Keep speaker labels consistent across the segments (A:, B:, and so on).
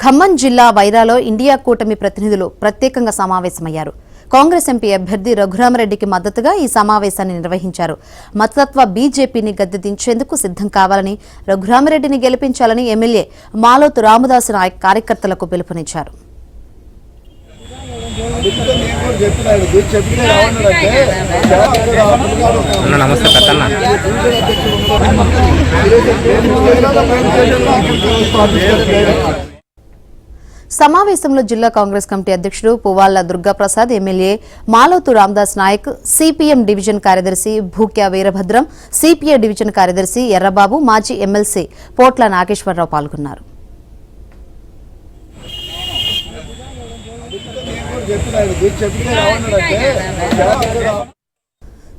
A: ఖమ్మం జిల్లా వైరాలో ఇండియా కూటమి ప్రతినిధులు ప్రత్యేకంగా సమావేశమయ్యారు. కాంగ్రెస్ ఎంపీ అభ్యర్థి రఘురామరెడ్డికి మద్దతుగా ఈ సమావేశాన్ని నిర్వహించారు. మతతత్వ బీజేపీని గద్దెదించేందుకు సిద్ధం కావాలని, రఘురామరెడ్డిని గెలిపించాలని ఎమ్మెల్యే మాలోతు రామదాసు నాయక్ కార్యకర్తలకు పిలుపునిచ్చారు. సమావేశంలో జిల్లా కాంగ్రెస్ కమిటీ అధ్యక్షుడు Puvvalla Durgaprasad, MLA Malothu Ramadas Nayak, CPM division కార్యదర్శి భూక్యా వీరభద్రం, సిపిఐ డివిజన్ కార్యదర్శి ఎర్రబాబు, మాజీ ఎమ్మెల్సీ పోట్ల నాగేశ్వరరావు పాల్గొన్నారు.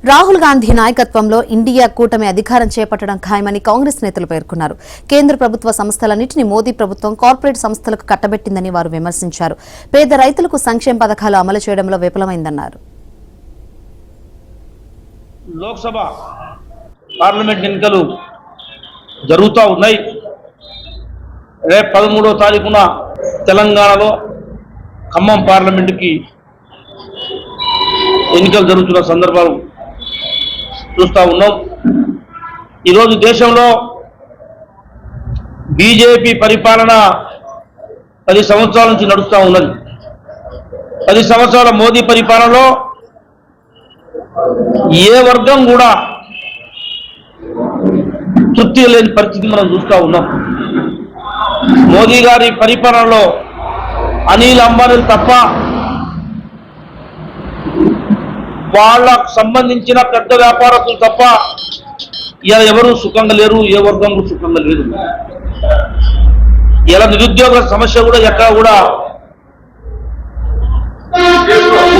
A: రాహుల్ గాంధీ నాయకత్వంలో ఇండియా కూటమి అధికారం చేపట్టడం ఖాయమని కాంగ్రెస్ నేతలు పేర్కొన్నారు. కేంద్ర ప్రభుత్వ సంస్థలన్నింటినీ మోదీ ప్రభుత్వం కార్పొరేట్ సంస్థలకు కట్టబెట్టిందని వారు విమర్శించారు. పేద రైతులకు సంక్షేమ పథకాలు అమలు చేయడంలో విఫలమైందన్నారు.
B: లోక్సభ పార్లమెంట్ ఎన్నికలు జరుగుతూ ఉన్నాయి. రేపు 13వ తారీఖున తెలంగాణలో ఖమ్మం పార్లమెంటుకి ఎన్నికలు జరుగుతున్న సందర్భాలు చూస్తూ ఉన్నాం. ఈరోజు దేశంలో బీజేపీ పరిపాలన 10 సంవత్సరాల నుంచి నడుస్తూ ఉన్నది. 10 సంవత్సరాల మోదీ పరిపాలనలో ఏ వర్గం కూడా తృప్తి లేని పరిస్థితి మనం చూస్తూ ఉన్నాం. మోదీ గారి పరిపాలనలో అనిల్ అంబానీ తప్ప వాళ్ళకు సంబంధించిన పెద్ద వ్యాపారస్తులు తప్ప ఇలా ఎవరు సుఖంగా లేరు, ఏ వర్గంలో సుఖంగా లేదు. ఇలా నిరుద్యోగ సమస్య కూడా ఎక్కడ కూడా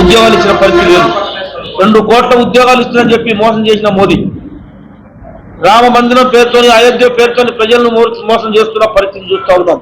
B: ఉద్యోగాలు ఇచ్చిన పరిస్థితి లేదు. 2 కోట్ల ఉద్యోగాలు ఇస్తుందని చెప్పి మోసం చేసిన మోదీ రామ మందిరం పేరుతోని, అయోధ్య పేరుతోని ప్రజలను మోసం చేస్తున్న పరిస్థితి చూస్తూ ఉన్నాం.